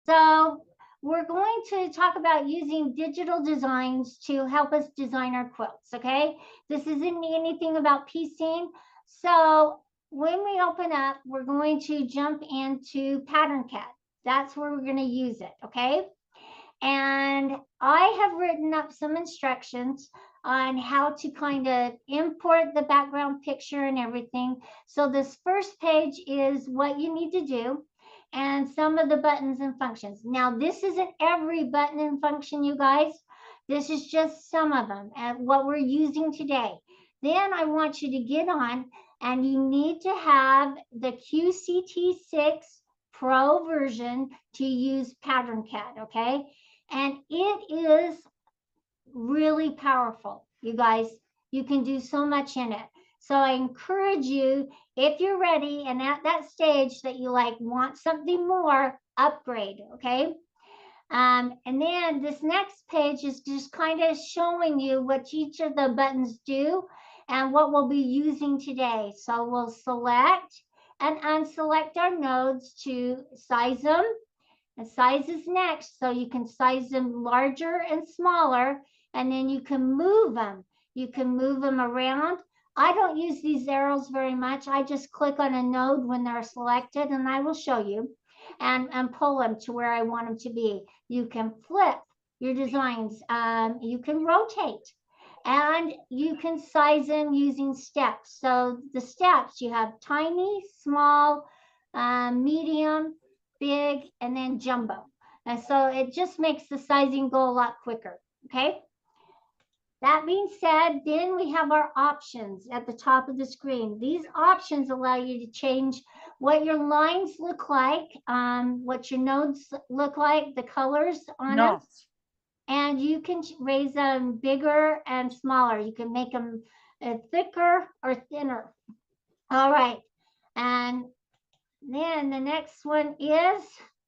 So we're going to talk about using digital designs to help us design our quilts, okay? This isn't anything about piecing. So when we open up, we're going to jump into Pattern CAD. That's where we're going to use it, okay? And I have written up some instructions on how to kind of import the background picture and everything. So this first page is what you need to do and some of the buttons and functions. Now, this isn't every button and function, you guys. This is just some of them and what we're using today. Then I want you to get on and you need to have the QCT 6 Pro version to use Pattern CAD, okay? And it is really powerful, you guys. You can do so much in it. So I encourage you, if you're ready and at that stage that you like want something more, upgrade, okay? And then this next page is just kind of showing you what each of the buttons do and what we'll be using today. So we'll select and unselect our nodes to size them. And size is next, so you can size them larger and smaller, and then you can move them. You can move them around. I don't use these arrows very much. I just click on a node when they're selected, and I will show you, and pull them to where I want them to be. You can flip your designs. You can rotate, and you can size them using steps. So the steps, you have tiny, small, medium, big, and then jumbo. And so it just makes the sizing go a lot quicker, okay? That being said, then we have our options at the top of the screen. These options allow you to change what your lines look like, what your nodes look like, the colors on them. And you can raise them bigger and smaller. You can make them thicker or thinner. All right. And then the next one is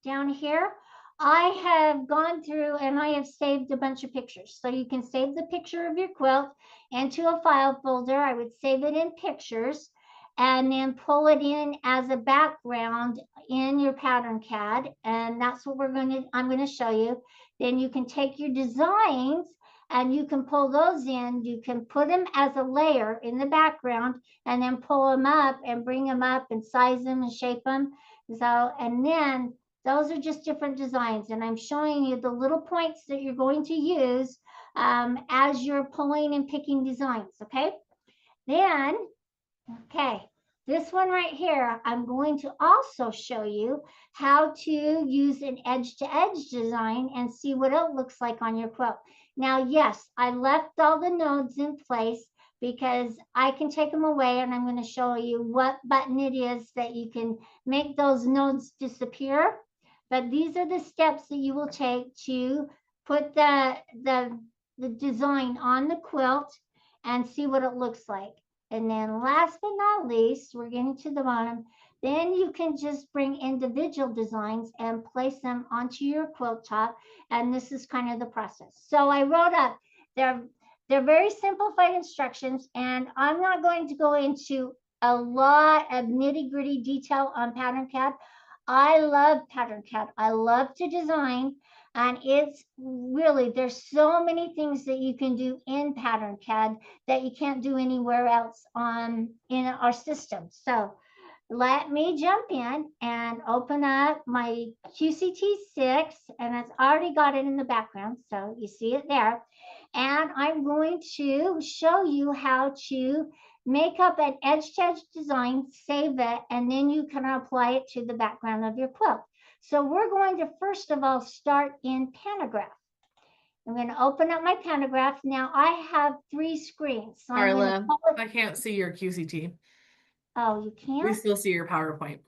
down here. I have gone through and I have saved a bunch of pictures. So you can save the picture of your quilt into a file folder. I would save it in pictures and then pull it in as a background in your Pattern CAD. And that's what I'm going to show you. Then you can take your designs and you can pull those in. You can put them as a layer in the background and then pull them up and bring them up and size them and shape them. So, and then those are just different designs. And I'm showing you the little points that you're going to use as you're pulling and picking designs, okay? Then, okay, this one right here, I'm going to also show you how to use an edge-to-edge design and see what it looks like on your quilt. Now, yes, I left all the nodes in place because I can take them away and I'm going to show you what button it is that you can make those nodes disappear. But these are the steps that you will take to put the design on the quilt and see what it looks like. And then last but not least, we're getting to the bottom. Then you can just bring individual designs and place them onto your quilt top. And this is kind of the process. So I wrote up, they're very simplified instructions, and I'm not going to go into a lot of nitty-gritty detail on Pattern CAD. I love Pattern CAD. I love to design. And it's really, there's so many things that you can do in Pattern CAD that you can't do anywhere else in our system. So let me jump in and open up my QCT 6, and it's already got it in the background, so you see it there. And I'm going to show you how to make up an edge-to-edge design, save it, and then you can apply it to the background of your quilt. So we're going to first of all start in Pantograph. I'm going to open up my Pantograph. Now I have 3 screens. So Karla, I can't see your QCT. Oh, you can't? We still see your PowerPoint.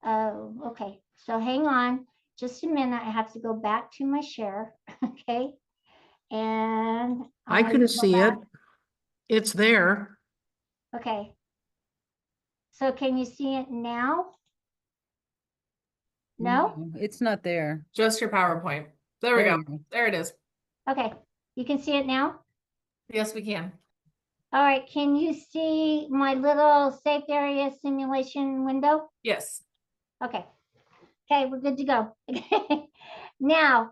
Oh, okay. So hang on just a minute. I have to go back to my share. Okay. And I couldn't see it. It's there. Okay. So can you see it now? No? It's not there. Just your PowerPoint. There we go. There it is. Okay. You can see it now? Yes, we can. All right. Can you see my little safe area simulation window? Yes. Okay. Okay, we're good to go. Okay. Now,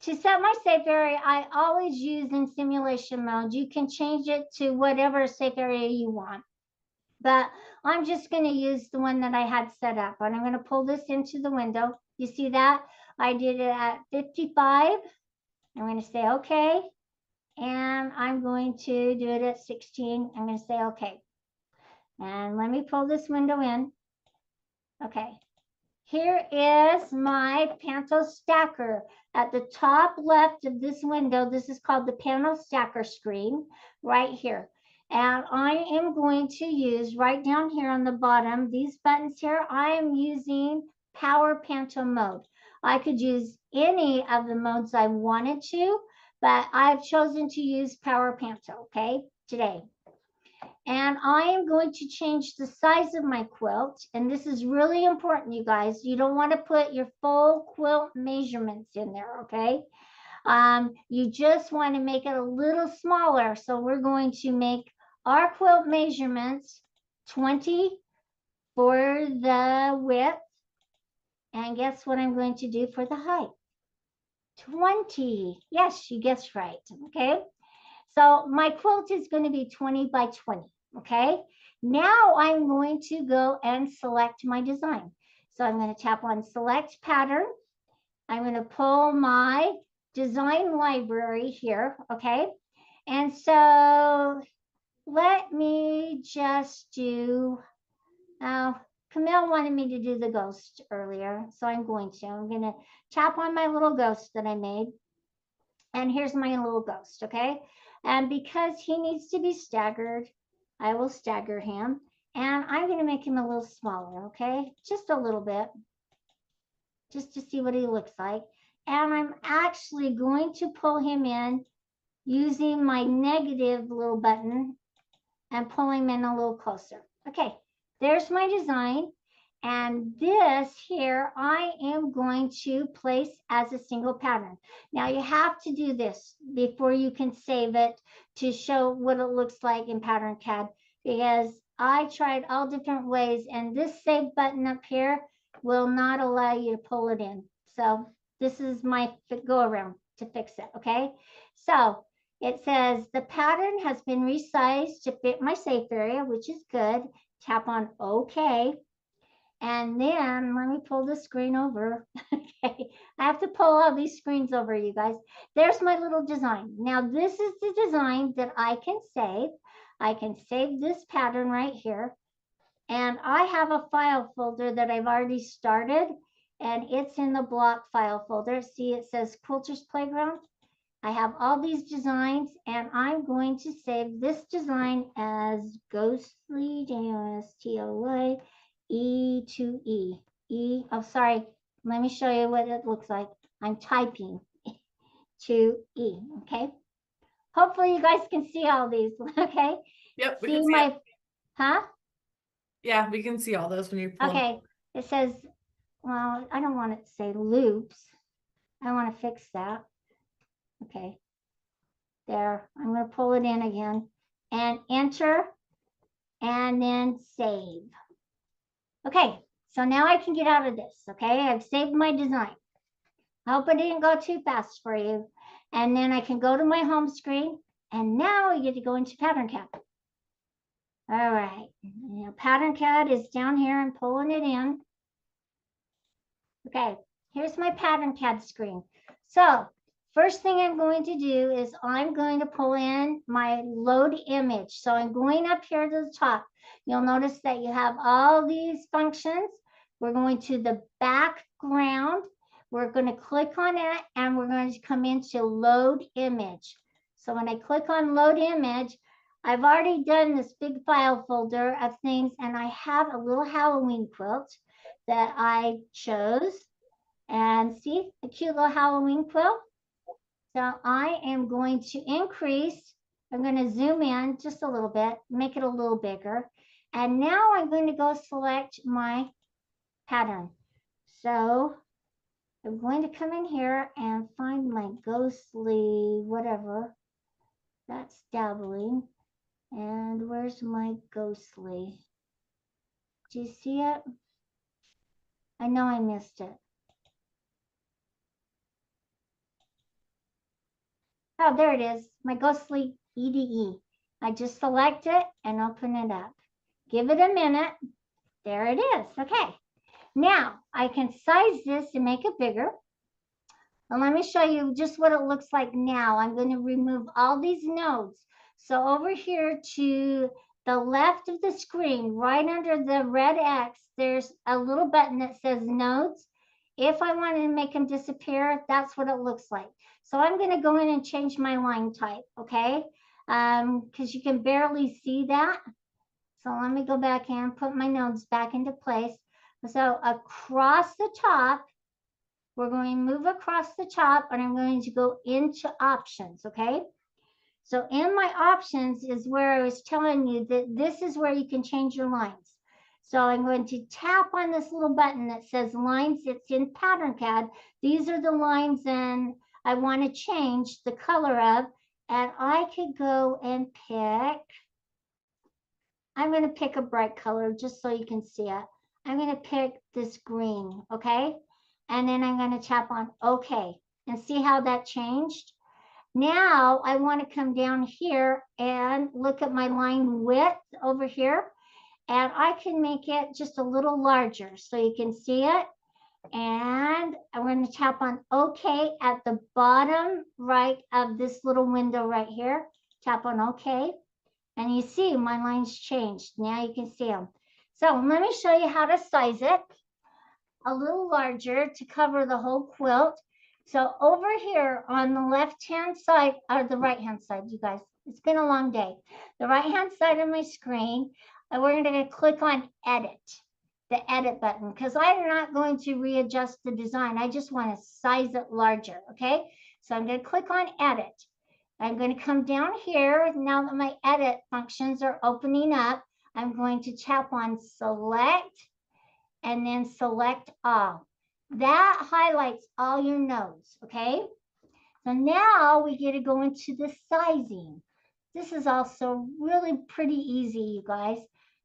to set my safe area, I always use in simulation mode. You can change it to whatever safe area you want. But I'm just going to use the one that I had set up. And I'm going to pull this into the window. You see that? I did it at 55. I'm going to say okay. And I'm going to do it at 16. I'm going to say okay. And let me pull this window in. Okay. Here is my panel stacker. At the top left of this window, this is called the panel stacker screen right here. And I am going to use right down here on the bottom, these buttons here, I am using Power Panel mode. I could use any of the modes I wanted to, but I've chosen to use Power Panel, okay, today. And I am going to change the size of my quilt. And this is really important, you guys. You don't want to put your full quilt measurements in there, okay? You just want to make it a little smaller. So we're going to make our quilt measurements 20 for the width. And guess what I'm going to do for the height? 20. Yes, you guessed right, okay? So my quilt is going to be 20 by 20, okay? Now I'm going to go and select my design. So I'm going to tap on select pattern. I'm going to pull my design library here, okay? And so let me just do, Camille wanted me to do the ghost earlier, so I'm going to tap on my little ghost that I made. And here's my little ghost, okay? And because he needs to be staggered, I will stagger him. And I'm going to make him a little smaller, okay? Just a little bit, just to see what he looks like. And I'm actually going to pull him in using my negative little button and pull him in a little closer. Okay, there's my design. And this here, I am going to place as a single pattern. Now you have to do this before you can save it to show what it looks like in Pattern CAD, because I tried all different ways and this save button up here will not allow you to pull it in. So this is my go around to fix it, okay? So it says the pattern has been resized to fit my safe area, which is good. Tap on OK. And then let me pull the screen over. Okay, I have to pull all these screens over, you guys. There's my little design. Now, this is the design that I can save. I can save this pattern right here. And I have a file folder that I've already started, and it's in the block file folder. See, it says Quilter's Playground. I have all these designs, and I'm going to save this design as Ghostly, J-O-S-T-O-Y. E2E. Oh, sorry. Let me show you what it looks like. I'm typing to E, okay? Hopefully you guys can see all these, okay? Yep, we See can see my, it. huh? Yeah, we can see all those when you pull them. Okay, it says, well, I don't want it to say loops. I want to fix that. Okay, there. I'm going to pull it in again and enter and then save. Okay, so now I can get out of this, okay? I've saved my design. I hope I didn't go too fast for you. And then I can go to my home screen, and now I get to go into Pattern CAD. All right, now Pattern CAD is down here and pulling it in. Okay, here's my Pattern CAD screen. So first thing I'm going to do is I'm going to pull in my load image. So I'm going up here to the top. You'll notice that you have all these functions. We're going to the background. We're going to click on it and we're going to come into load image. So when I click on load image, I've already done this big file folder of things, and I have a little Halloween quilt that I chose. And see the cute little Halloween quilt? So I am going to increase, I'm going to zoom in just a little bit, make it a little bigger. And now I'm going to go select my pattern. So I'm going to come in here and find my ghostly whatever. That's dabbling. And where's my ghostly? Do you see it? I know I missed it. Oh, there it is, my ghostly EDE. I just select it and open it up. Give it a minute. There it is. Okay. Now I can size this and make it bigger. And let me show you just what it looks like now. I'm going to remove all these nodes. So over here to the left of the screen, right under the red X, there's a little button that says nodes. If I wanted to make them disappear, that's what it looks like. So I'm going to go in and change my line type, okay? Because you can barely see that. So let me go back and put my nodes back into place. So across the top, we're going to move across the top and I'm going to go into options, okay? So in my options is where I was telling you that this is where you can change your lines. So I'm going to tap on this little button that says lines. It's in Pattern CAD. These are the lines and I want to change the color of, and I could go and pick, I'm going to pick a bright color just so you can see it. I'm going to pick this green, okay? And then I'm going to tap on OK and see how that changed. Now I want to come down here and look at my line width over here. And I can make it just a little larger so you can see it. And I'm going to tap on OK at the bottom right of this little window right here. Tap on OK. And you see my lines changed. Now you can see them. So let me show you how to size it a little larger to cover the whole quilt. So over here on the left-hand side, or the right-hand side, you guys, it's been a long day. The right-hand side of my screen, we're going to click on edit, the edit button, because I'm not going to readjust the design. I just want to size it larger, okay? So I'm going to click on edit. I'm going to come down here. Now that my edit functions are opening up, I'm going to tap on select and then select all. That highlights all your nodes, okay? So now we get to go into the sizing. This is also really pretty easy, you guys.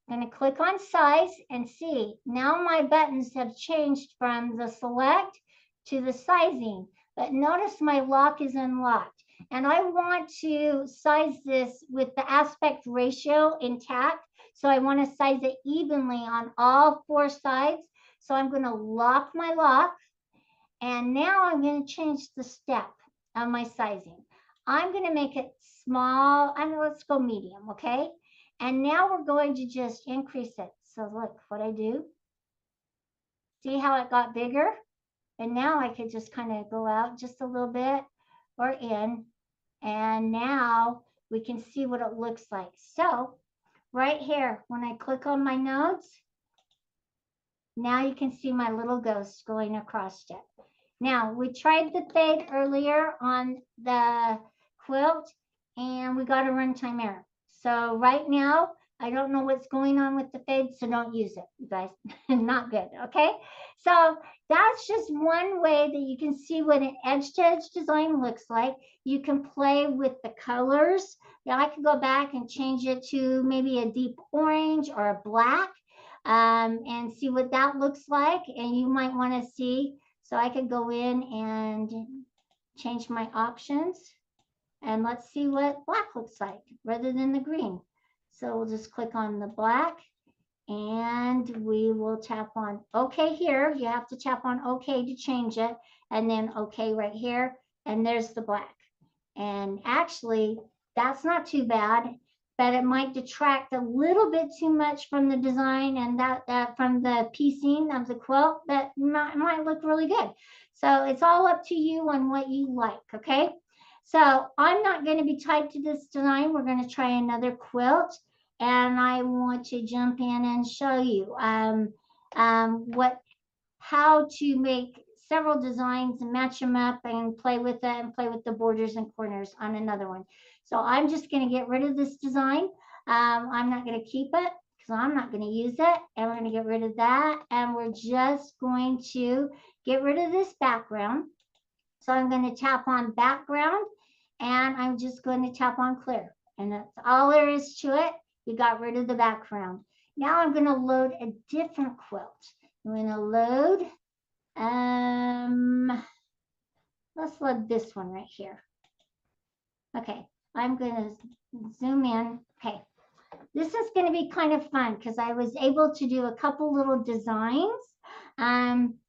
I'm going to click on size and see. Now my buttons have changed from the select to the sizing. But notice my lock is unlocked. And I want to size this with the aspect ratio intact. So I want to size it evenly on all four sides. So I'm going to lock my lock. And now I'm going to change the step of my sizing. I'm going to make it small. And let's go medium, okay? And now we're going to just increase it. So look what I do. See how it got bigger? And now I could just kind of go out just a little bit or in. And now we can see what it looks like. So right here, when I click on my nodes, now you can see my little ghost going across it. Now, we tried the fade earlier on the quilt, and we got a runtime error. So right now, I don't know what's going on with the fade, so don't use it, you guys. Not good, okay? So that's just one way that you can see what an edge-to-edge design looks like. You can play with the colors. Now, I could go back and change it to maybe a deep orange or a black and see what that looks like. And you might want to see, so I could go in and change my options. And let's see what black looks like rather than the green. So we'll just click on the black and we will tap on OK here. You have to tap on OK to change it, and then OK right here. And there's the black. And actually, that's not too bad, but it might detract a little bit too much from the design and that from the piecing of the quilt, but might look really good. So it's all up to you on what you like, okay? So I'm not going to be tied to this design. We're going to try another quilt, and I want to jump in and show you how to make several designs and match them up and play with it and play with the borders and corners on another one. So I'm just going to get rid of this design. I'm not going to keep it because I'm not going to use it. And we're going to get rid of that. And we're just going to get rid of this background. So I'm going to tap on background, and I'm just going to tap on clear. And that's all there is to it. You got rid of the background. Now I'm going to load a different quilt. I'm going to load. Let's load this one right here. Okay, I'm going to zoom in. Okay, this is going to be kind of fun because I was able to do a couple little designs. Some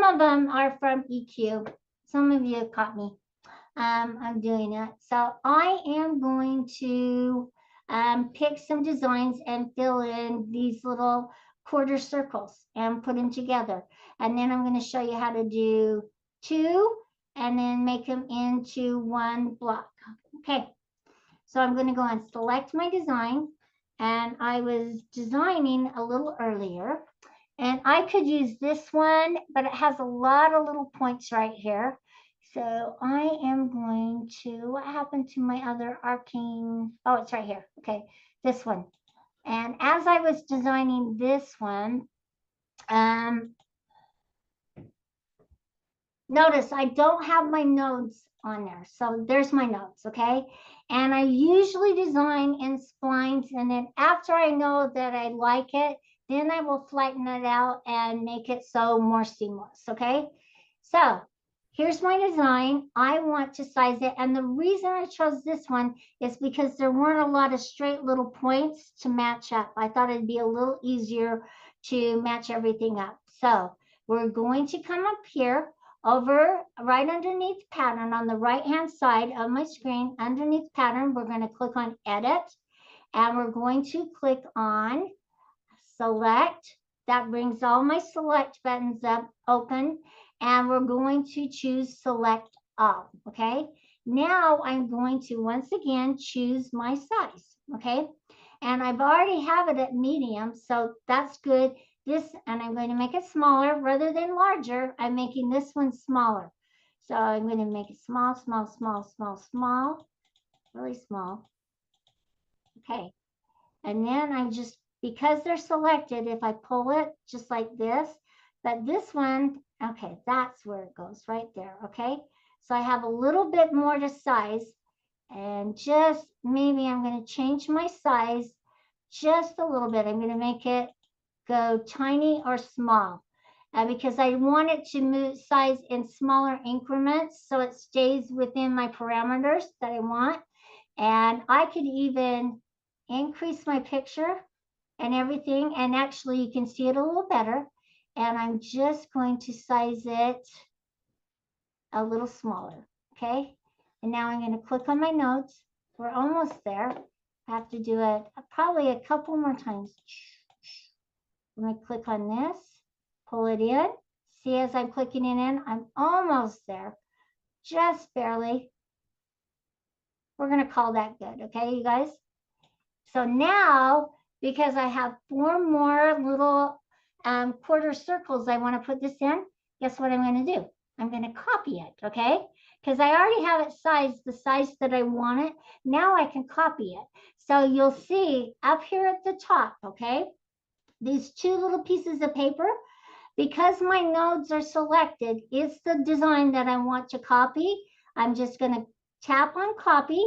of them are from EQ. Some of you have caught me. I'm doing it. So I am going to pick some designs and fill in these little quarter circles and put them together. And then I'm going to show you how to do two and then make them into one block. Okay. So I'm going to go and select my design. And I was designing a little earlier. And I could use this one, but it has a lot of little points right here. So I am going to, what happened to my other arcing? Oh, it's right here. Okay, this one. And as I was designing this one, notice I don't have my nodes on there. So there's my nodes, okay? And I usually design in splines. And then after I know that I like it, then I will flatten it out and make it so more seamless, okay? So here's my design. I want to size it. And the reason I chose this one is because there weren't a lot of straight little points to match up. I thought it'd be a little easier to match everything up. So we're going to come up here over right underneath pattern on the right hand side of my screen. Underneath pattern, we're going to click on edit and we're going to click on select. That brings all my select buttons up open and we're going to choose select all. Okay, now I'm going to once again choose my size. Okay, and I've already have it at medium, so that's good. This, and I'm going to make it smaller rather than larger. I'm making this one smaller. So I'm going to make it small, small, small, small, small, really small. Okay. And then I'm just, because they're selected, if I pull it just like this, but this one, okay, that's where it goes right there. Okay. So I have a little bit more to size and just maybe I'm going to change my size just a little bit. I'm going to make it go tiny or small because I want it to move size in smaller increments so it stays within my parameters that I want. And I could even increase my picture and everything, and actually you can see it a little better. And I'm just going to size it a little smaller, okay? And now I'm going to click on my notes. We're almost there. I have to do it probably a couple more times. I'm going to click on this, pull it in. See, as I'm clicking it in, I'm almost there, just barely. We're going to call that good, okay, you guys? So now, because I have 4 more little quarter circles I want to put this in, guess what I'm going to do? I'm going to copy it, okay? Because I already have it sized the size that I want it. Now I can copy it. So you'll see up here at the top, okay? These 2 little pieces of paper, because my nodes are selected, it's the design that I want to copy. I'm just going to tap on copy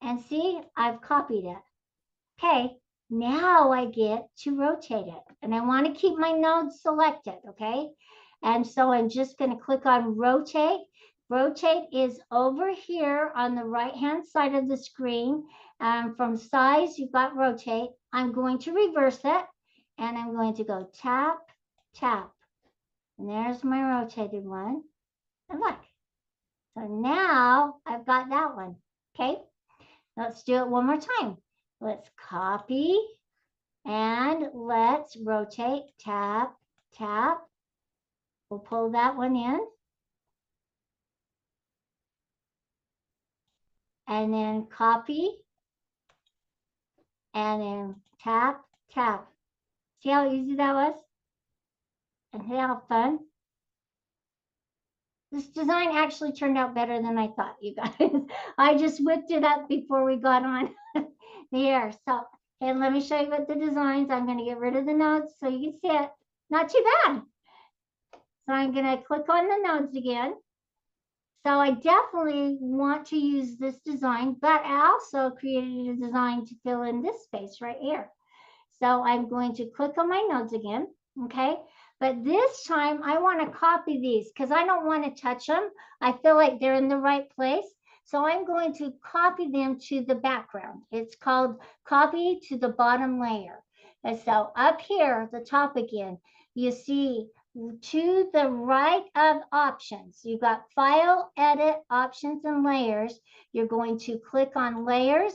and see, I've copied it. Okay, now I get to rotate it. And I want to keep my nodes selected, okay? And so I'm just going to click on rotate. Rotate is over here on the right-hand side of the screen. From size, you've got rotate. I'm going to reverse it. And I'm going to go tap, tap. And there's my rotated one. And look. So now I've got that one. Okay. Let's do it one more time. Let's copy and let's rotate, tap, tap. We'll pull that one in. And then copy and then tap, tap. See how easy that was? And how fun? This design actually turned out better than I thought, you guys. I just whipped it up before we got on the air. So, and let me show you what the designs. I'm going to get rid of the nodes so you can see it. Not too bad. So I'm going to click on the nodes again. So I definitely want to use this design, but I also created a design to fill in this space right here. So I'm going to click on my nodes again. okay? But this time I want to copy these because I don't want to touch them. I feel like they're in the right place. So I'm going to copy them to the background. It's called copy to the bottom layer. And so up here, the top again, you see to the right of options, you've got file, edit, options, and layers. You're going to click on layers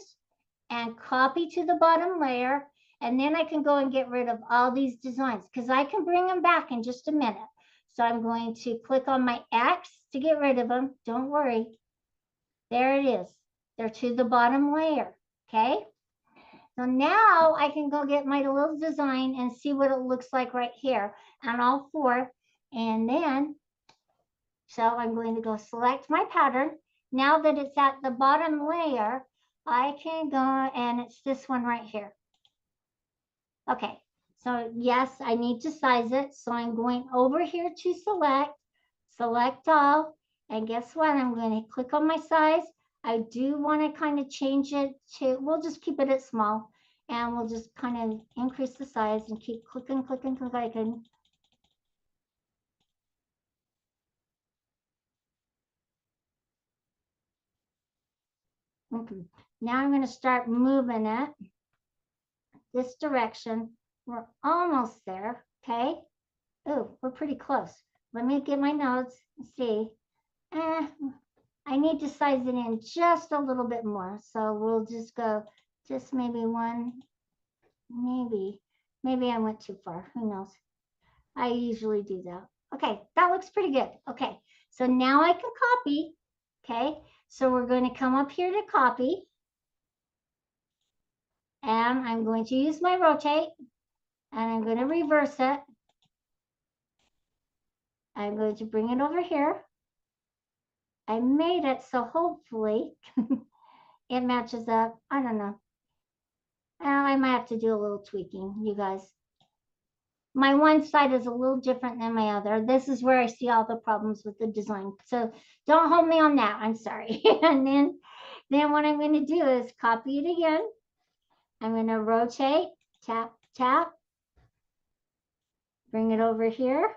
and copy to the bottom layer. And then I can go and get rid of all these designs because I can bring them back in just a minute. So I'm going to click on my X to get rid of them. Don't worry. There it is. They're to the bottom layer. Okay. So now I can go get my little design and see what it looks like right here on all four. And then, so I'm going to go select my pattern. Now that it's at the bottom layer, I can go and it's this one right here. Okay, so yes, I need to size it. So I'm going over here to select all, and guess what? I'm going to click on my size. I do want to kind of change it to, we'll just keep it at small, and we'll just kind of increase the size and keep clicking. Okay. Now I'm going to start moving it this direction. We're almost there, okay? Oh, we're pretty close. Let me get my notes and see. I need to size it in just a little bit more. So we'll just go just maybe one, maybe I went too far. Who knows? I usually do that. Okay, that looks pretty good. Okay, so now I can copy. Okay, so we're going to come up here to copy. And I'm going to use my rotate. And I'm going to reverse it. I'm going to bring it over here. I made it so hopefully it matches up. I don't know. I might have to do a little tweaking, you guys. My one side is a little different than my other. This is where I see all the problems with the design. So don't hold me on that. I'm sorry. And then what I'm going to do is copy it again. I'm going to rotate, tap, tap, bring it over here.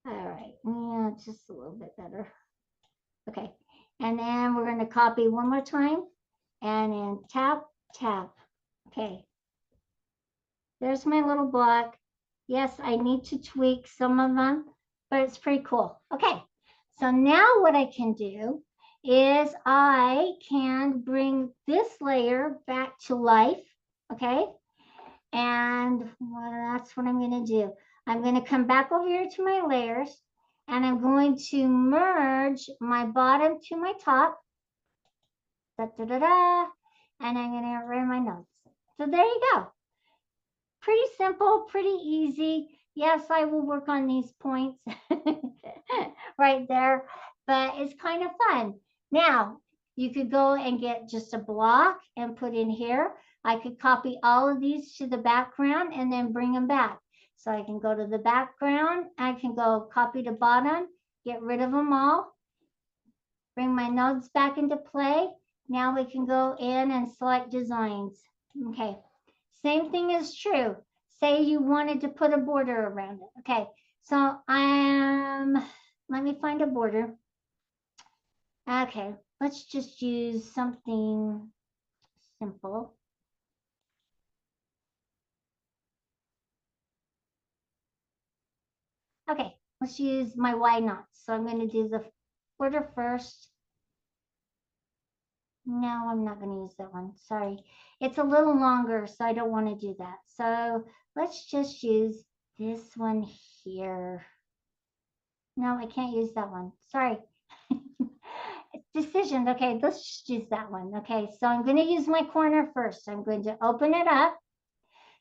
All right, yeah, just a little bit better. Okay, and then we're going to copy one more time and then tap, tap. Okay, there's my little block. Yes, I need to tweak some of them, but it's pretty cool. Okay, so now what I can do is I can bring this layer back to life. Okay, and that's what I'm going to do. I'm going to come back over here to my layers and I'm going to merge my bottom to my top. Da, da, da, da, and I'm going to get rid of my notes. So there you go. Pretty simple, pretty easy. Yes, I will work on these points right there, but it's kind of fun. Now, you could go and get just a block and put in here. I could copy all of these to the background and then bring them back. So I can go to the background. I can go copy to bottom, get rid of them all, bring my nodes back into play. Now we can go in and select designs. Okay, same thing is true. Say you wanted to put a border around it. Okay, so let me find a border. Okay, let's just use something simple. Okay, let's use my Y knots. So I'm going to do the border first. No, I'm not going to use that one. Sorry. It's a little longer, so I don't want to do that. So let's just use this one here. No, I can't use that one. Sorry. Decision. Okay, let's just use that one. Okay, so I'm going to use my corner first. I'm going to open it up.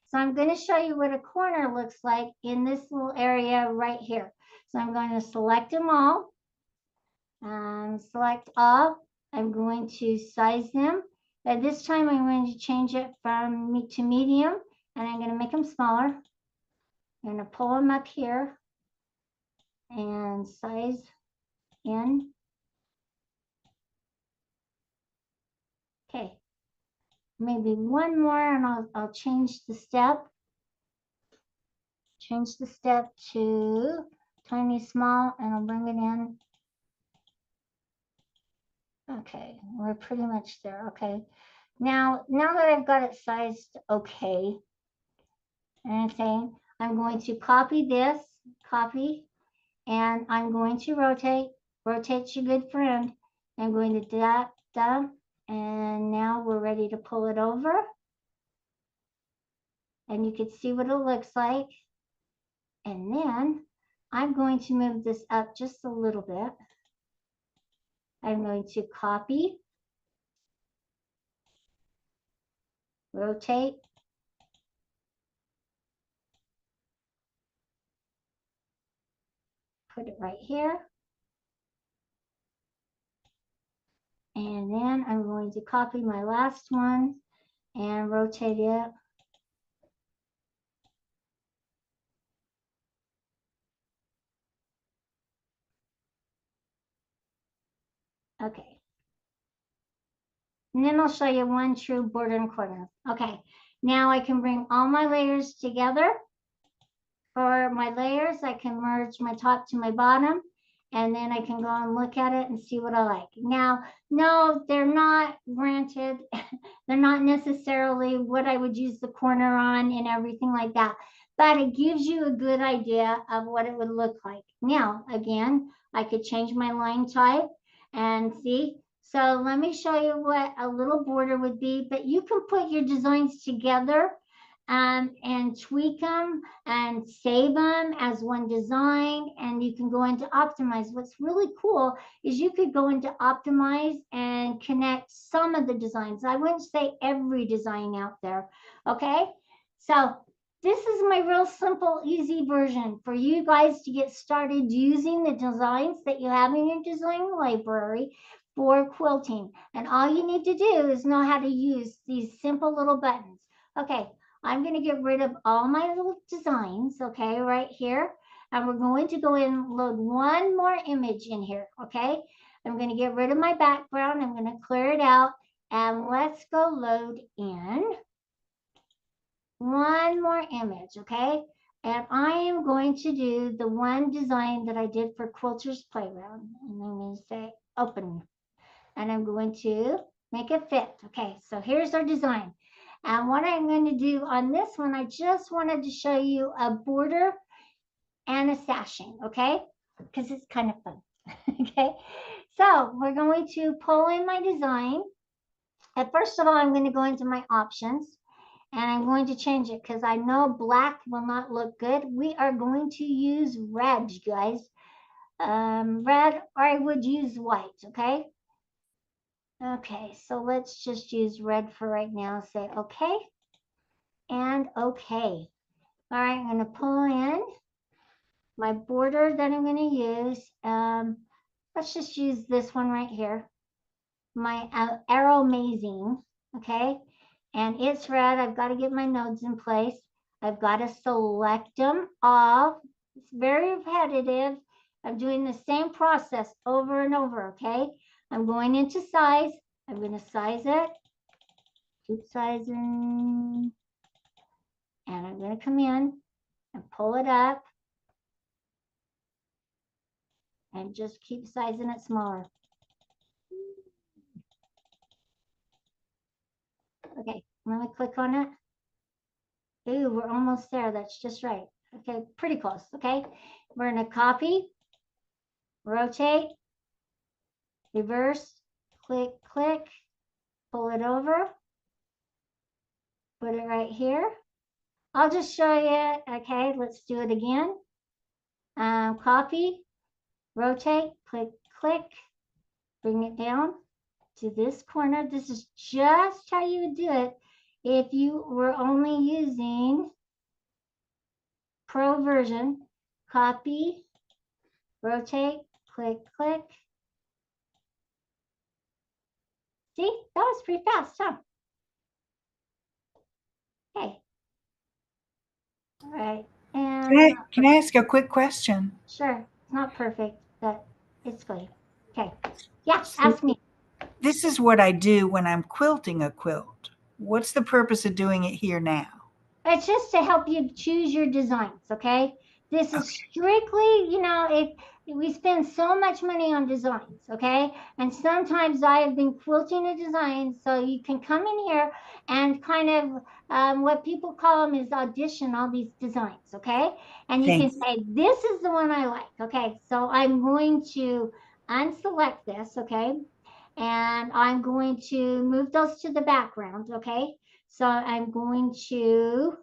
So I'm going to show you what a corner looks like in this little area right here. So I'm going to select them all. Select all. I'm going to size them. At this time, I'm going to change it from to medium, and I'm going to make them smaller. I'm going to pull them up here and size in. Okay. maybe one more, and I'll change the step. Change the step to tiny small, and I'll bring it in. Okay, we're pretty much there. Okay, now that I've got it sized okay, anything, I'm going to copy this, copy, and I'm going to rotate your good friend. I'm going to dump, and now we're ready to pull it over. And you can see what it looks like. And then I'm going to move this up just a little bit. I'm going to copy, rotate, put it right here. And then I'm going to copy my last one and rotate it. Okay. And then I'll show you one true border and corner. Okay, now I can bring all my layers together. For my layers, I can merge my top to my bottom, and then I can go and look at it and see what I like. Now, no, they're not granted. They're not necessarily what I would use the corner on and everything like that, but it gives you a good idea of what it would look like. Now, again, I could change my line type and see. So let me show you what a little border would be, but you can put your designs together and tweak them and save them as one design, and you can go into optimize. What's really cool is you could go into optimize and connect some of the designs. I wouldn't say every design out there, okay? So this is my real simple, easy version for you guys to get started using the designs that you have in your design library for quilting. And all you need to do is know how to use these simple little buttons. Okay, I'm going to get rid of all my little designs, okay, right here. And we're going to go in and load one more image in here, okay? I'm going to get rid of my background. I'm going to clear it out. And let's go load in one more image, okay? And I am going to do the one design that I did for Quilter's Playground. And I'm going to say open. And I'm going to make it fit. Okay, so here's our design. And what I'm going to do on this one, I just wanted to show you a border and a sashing, okay? Because it's kind of fun, okay? So we're going to pull in my design. And first of all, I'm going to go into my options. And I'm going to change it because I know black will not look good. We are going to use red, guys. Red, or I would use white, okay? Okay, so let's just use red for right now. Say okay and okay. All right, I'm going to pull in my border that I'm going to use. Let's just use this one right here. My arrow amazing, okay? And it's red. I've got to get my nodes in place. I've got to select them all. It's very repetitive. I'm doing the same process over and over, okay? I'm going into size. I'm going to size it. Keep sizing. And I'm going to come in and pull it up. And just keep sizing it smaller. Okay, let me click on it. Ooh, we're almost there. That's just right. Okay, pretty close. Okay, we're going to copy, rotate, reverse, click, click, pull it over, put it right here. I'll just show you. Okay, let's do it again. Copy, rotate, click, click, bring it down to this corner. This is just how you would do it if you were only using Pro version. Copy, rotate, click, click. See, that was pretty fast, huh? Okay. All right. And Can I ask a quick question? sure, it's not perfect, but it's good. Okay. Yeah, ask me. This is what I do when I'm quilting a quilt. What's the purpose of doing it here now? It's just to help you choose your designs, okay? This is Okay. strictly, if we spend so much money on designs, okay? And sometimes I have been quilting a design, so you can come in here and kind of what people call them is audition all these designs, okay? And you can Thanks. say, this is the one I like, okay? So I'm going to unselect this, okay? And I'm going to move those to the background, okay? So I'm going to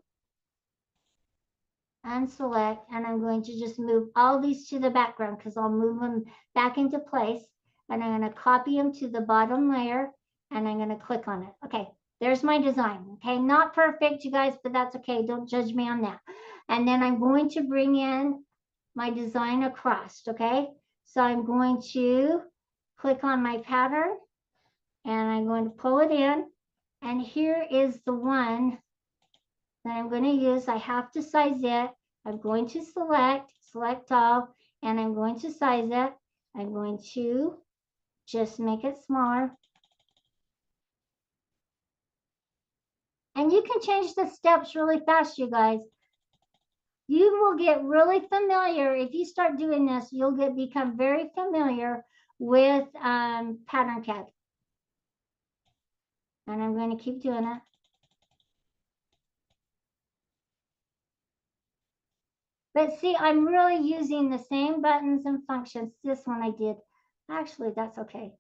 unselect, and I'm going to just move all these to the background because I'll move them back into place. And I'm going to copy them to the bottom layer, and I'm going to click on it. Okay, there's my design. Okay, not perfect, you guys, but that's okay. Don't judge me on that. And then I'm going to bring in my design across, okay? So I'm going to click on my pattern, and I'm going to pull it in. And here is the one that I'm going to use. I have to size it. I'm going to select all, and I'm going to size it. I'm going to just make it smaller. And you can change the steps really fast, you guys. You will get really familiar. If you start doing this, you'll become very familiar with Pattern CAD. And I'm going to keep doing it. But see, I'm really using the same buttons and functions. This one I did. Actually, that's okay.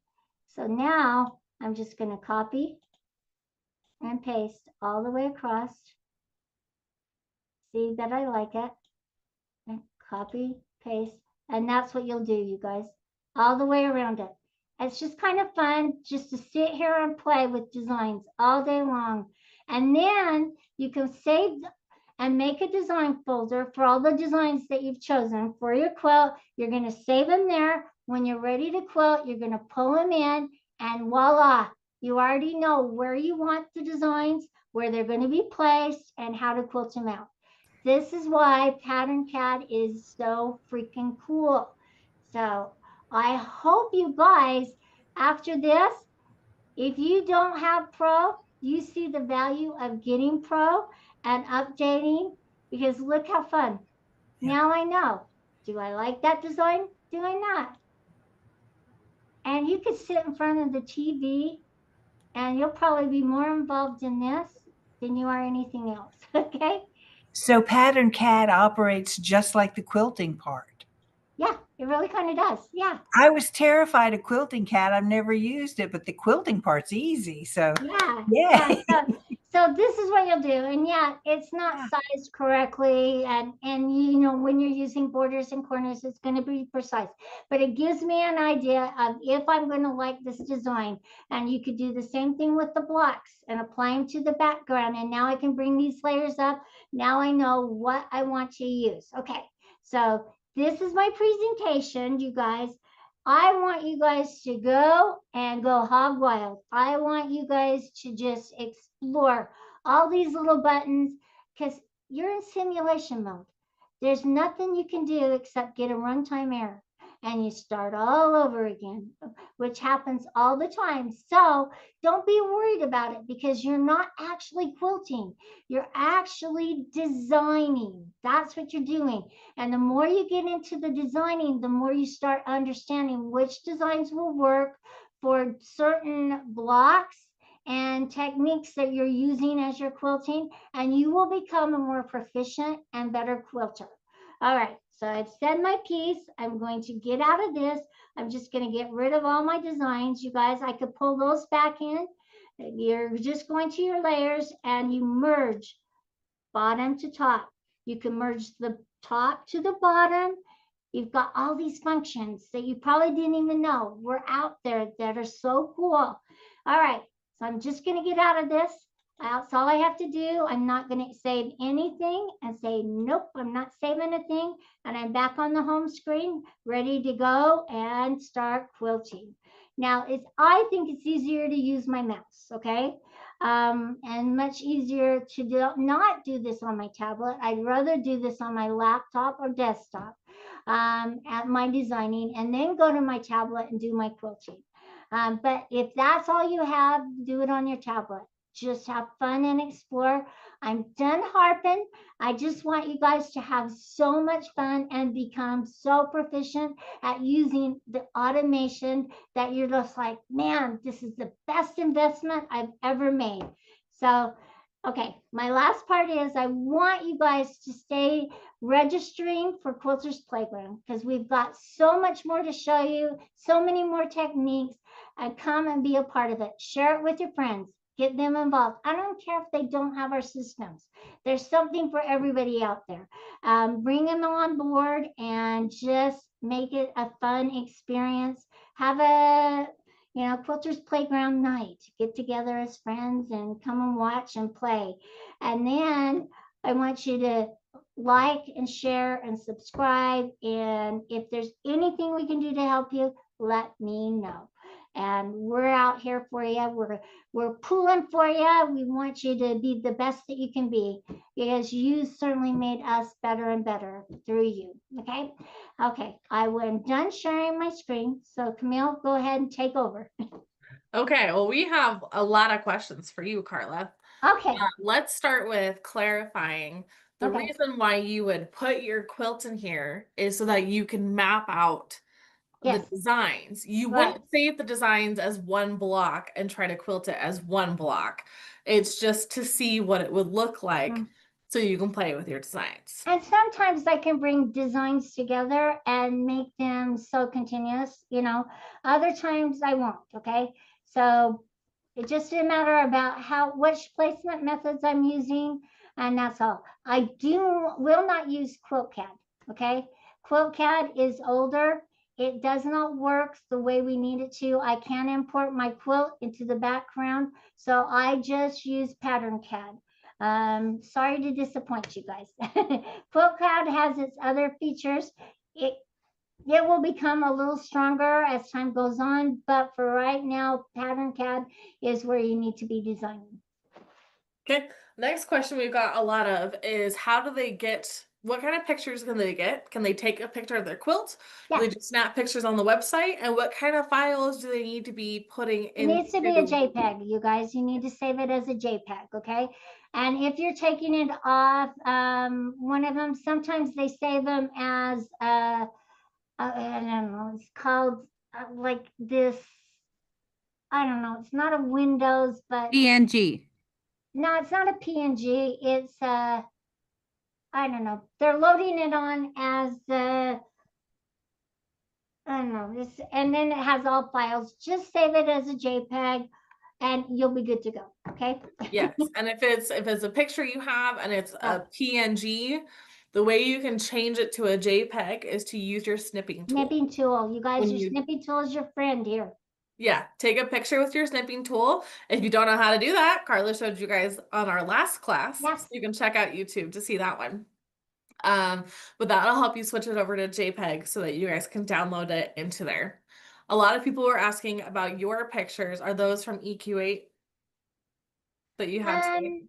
So now I'm just going to copy and paste all the way across. See that I like it. And copy, paste. And that's what you'll do, you guys, all the way around it. It's just kind of fun just to sit here and play with designs all day long. And then you can save and make a design folder for all the designs that you've chosen for your quilt. You're going to save them there. When you're ready to quilt, you're going to pull them in, and voila, you already know where you want the designs, where they're going to be placed, and how to quilt them out. This is why Pattern CAD is so freaking cool. So I hope you guys, after this, if you don't have Pro, you see the value of getting Pro and updating, because look how fun. Yeah. Now I know. Do I like that design? Do I not? And you could sit in front of the TV and you'll probably be more involved in this than you are anything else. Okay? So Pattern CAD operates just like the quilting part. Yeah, it really kind of does. Yeah. I was terrified of quilting CAD. I've never used it, but the quilting part's easy. So Yeah. So this is what you'll do. And yeah, it's not Yeah. sized correctly. And when you're using borders and corners, it's going to be precise. But it gives me an idea of if I'm going to like this design. And you could do the same thing with the blocks and apply them to the background. And now I can bring these layers up. Now I know what I want to use. Okay. So this is my presentation, you guys. I want you guys to go and go hog wild. I want you guys to just explore all these little buttons because you're in simulation mode. There's nothing you can do except get a runtime error and you start all over again, which happens all the time. So don't be worried about it because you're not actually quilting. You're actually designing. That's what you're doing. And the more you get into the designing, the more you start understanding which designs will work for certain blocks and techniques that you're using as you're quilting, and you will become a more proficient and better quilter. All right, so I've said my piece. I'm going to get out of this. I'm just going to get rid of all my designs. You guys, I could pull those back in. You're just going to your layers and you merge bottom to top. You can merge the top to the bottom. You've got all these functions that you probably didn't even know were out there that are so cool. All right, so I'm just going to get out of this. That's all I have to do. I'm not going to save anything and say, nope, I'm not saving a thing. And I'm back on the home screen, ready to go and start quilting. Now, I think it's easier to use my mouse, okay? And much easier to not do this on my tablet. I'd rather do this on my laptop or desktop at my designing and then go to my tablet and do my quilting. But if that's all you have, do it on your tablet. just have fun and explore. I'm done harping. I just want you guys to have so much fun and become so proficient at using the automation that you're just like, man, this is the best investment I've ever made. So, okay, my last part is I want you guys to stay registering for Quilter's Playground because we've got so much more to show you, so many more techniques, and come and be a part of it. Share it with your friends. Get them involved. I don't care if they don't have our systems. There's something for everybody out there. Bring them on board and just make it a fun experience. Have a Quilter's Playground night. Get together as friends and come and watch and play. And then I want you to like and share and subscribe. And if there's anything we can do to help you, let me know. And we're out here for you. We're pulling for you. We want you to be the best that you can be because you certainly made us better and better through you. Okay. Okay. I'm done sharing my screen. So Camille, go ahead and take over. Okay, well, we have a lot of questions for you, Karla. Okay. Let's start with clarifying. The Okay. reason why you would put your quilt in here is so that you can map out Yes. the designs. You Right. wouldn't save the designs as one block and try to quilt it as one block. It's just to see what it would look like so you can play with your designs. And sometimes I can bring designs together and make them so continuous, Other times I won't, okay? So it's just a matter about which placement methods I'm using, and that's all. I will not use Quilt CAD, okay? Quilt CAD is older. It does not work the way we need it to. I can't import my quilt into the background, so I just use Pattern CAD. Sorry to disappoint you guys. Quilt CAD has its other features. It will become a little stronger as time goes on, but for right now, Pattern CAD is where you need to be designing. Okay, next question we've got a lot of is what kind of pictures can they get? Can they take a picture of their quilt? Yeah. Do they just snap pictures on the website? And what kind of files do they need to be putting in? It needs to be a JPEG, you guys. You need to save it as a JPEG, okay? And if you're taking it off, one of them, sometimes they save them as, I don't know, it's called like this, I don't know, it's not a Windows, but PNG. no, it's not a PNG. It's, I don't know. They're loading it on as I don't know, and then it has all files. Just save it as a JPEG and you'll be good to go. Okay. Yes. And if it's a picture you have and it's a PNG, the way you can change it to a JPEG is to use your snipping tool. Snipping tool. You guys, your snipping tool is your friend here. Yeah, take a picture with your snipping tool. If you don't know how to do that, Karla showed you guys on our last class. Yes. So you can check out YouTube to see that one. But that'll help you switch it over to JPEG so that you guys can download it into there. A lot of people were asking about your pictures. Are those from EQ8 that you had today?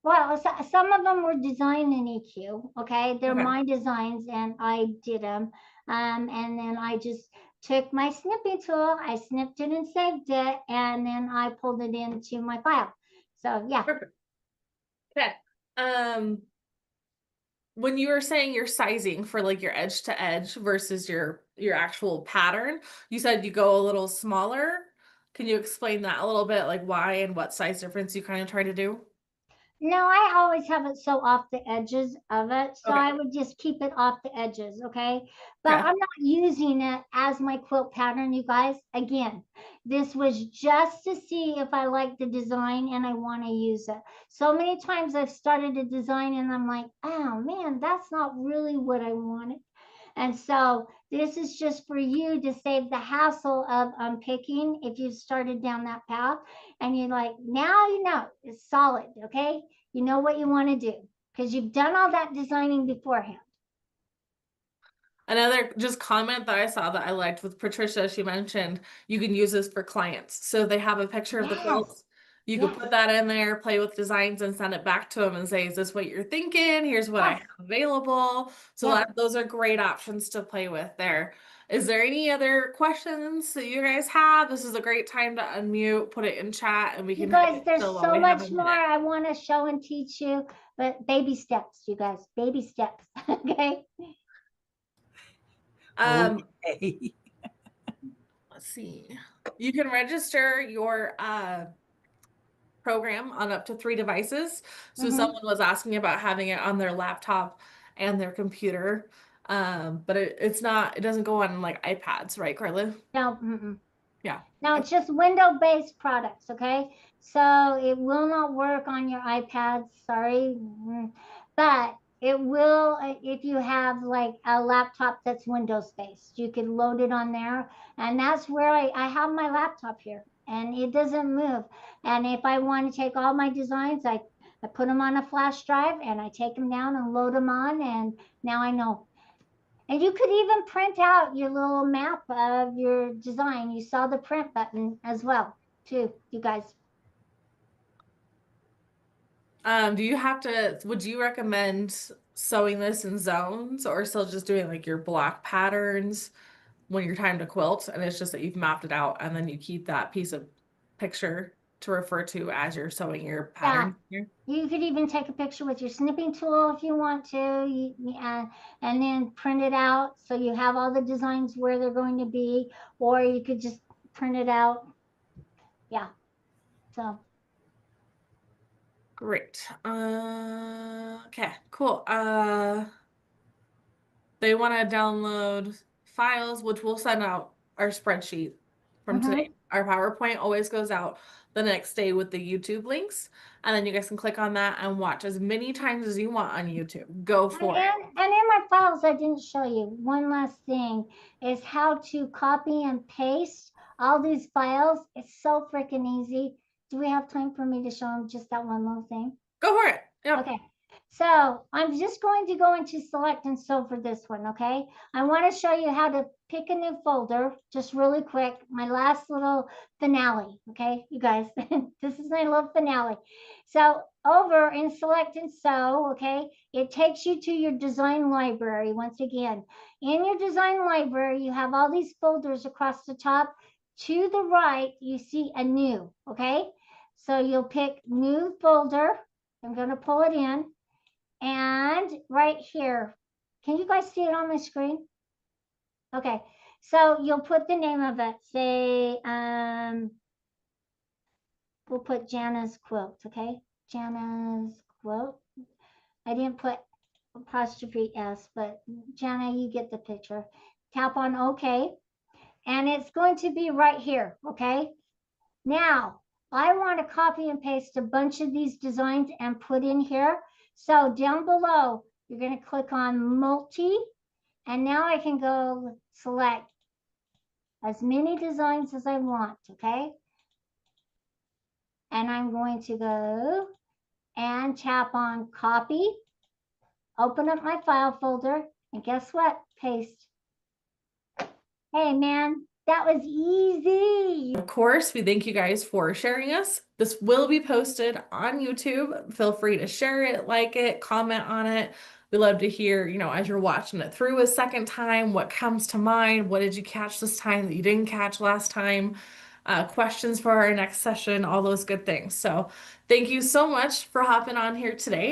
Well, some of them were designed in EQ. Okay, they're my designs, and I did them. And then I just took my snipping tool, I snipped it and saved it, and then I pulled it into my file. So yeah. Perfect. Okay. When you were saying your sizing for like your edge to edge versus your actual pattern, you said you go a little smaller. Can you explain that a little bit, like why and what size difference you kind of try to do? No, I always have it so off the edges of it. So Okay. I would just keep it off the edges, okay? But I'm not using it as my quilt pattern, you guys. Again, this was just to see if I like the design and I want to use it. So many times I've started a design and I'm like, oh man, that's not really what I wanted. And so this is just for you to save the hassle of unpicking if you've started down that path and you're like, now you know it's solid, okay? You know what you want to do because you've done all that designing beforehand. Another just comment that I saw that I liked with Patricia, she mentioned you can use this for clients. So they have a picture of the quilt. You can put that in there, play with designs and send it back to them and say, is this what you're thinking? Here's what I have available. So those are great options to play with there. Is there any other questions that you guys have? This is a great time to unmute, put it in chat, and we You can guys, hit there's still while so we have much a more minute. I want to show and teach you, but baby steps, you guys, baby steps. Okay. Okay. Let's see. You can register your program on up to 3 devices. So Mhm. someone was asking about having it on their laptop and their computer. But it doesn't go on like iPads, right, Karla? No, mm-mm. Yeah. No, it's just window-based products, okay? So it will not work on your iPads, sorry. But it will if you have like a laptop that's Windows-based. You could load it on there. And that's where I have my laptop here and it doesn't move. And if I want to take all my designs, I put them on a flash drive and I take them down and load them on. And now I know. And you could even print out your little map of your design. You saw the print button as well, too, you guys. Would you recommend sewing this in zones or still just doing like your block patterns when you're time to quilt and it's just that you've mapped it out and then you keep that piece of picture to refer to as you're sewing your pattern here? You could even take a picture with your snipping tool if you want to, and then print it out so you have all the designs where they're going to be, or you could just print it out. Yeah. So Great. Okay, cool. They want to download files, which we'll send out our spreadsheet from today. Our PowerPoint always goes out the next day with the YouTube links. And then you guys can click on that and watch as many times as you want on YouTube. Go for it. And in my files, I didn't show you one last thing is how to copy and paste all these files. It's so freaking easy. Do we have time for me to show them just that one little thing? Go for it. Yep. Okay. So I'm just going to go into select and sew for this one, okay? I want to show you how to pick a new folder, just really quick. My last little finale, okay, you guys? This is my little finale. So over in select and sew, okay, it takes you to your design library once again. In your design library, you have all these folders across the top. To the right, you see a new, okay? So you'll pick new folder. I'm going to pull it in. And right here, can you guys see it on my screen? Okay, so you'll put the name of it. Say, we'll put Jana's quilt, okay? Jana's quilt. I didn't put apostrophe S, but Jana, you get the picture. Tap on OK, and it's going to be right here, okay? Now, I want to copy and paste a bunch of these designs and put in here. So down below, you're going to click on multi, and now I can go select as many designs as I want, okay? And I'm going to go and tap on copy, open up my file folder, and guess what? Paste. Hey, man, that was easy. Of course, we thank you guys for sharing us. This will be posted on YouTube. Feel free to share it, like it, comment on it. We love to hear, as you're watching it through a second time, what comes to mind? What did you catch this time that you didn't catch last time? Questions for our next session, all those good things. So thank you so much for hopping on here today.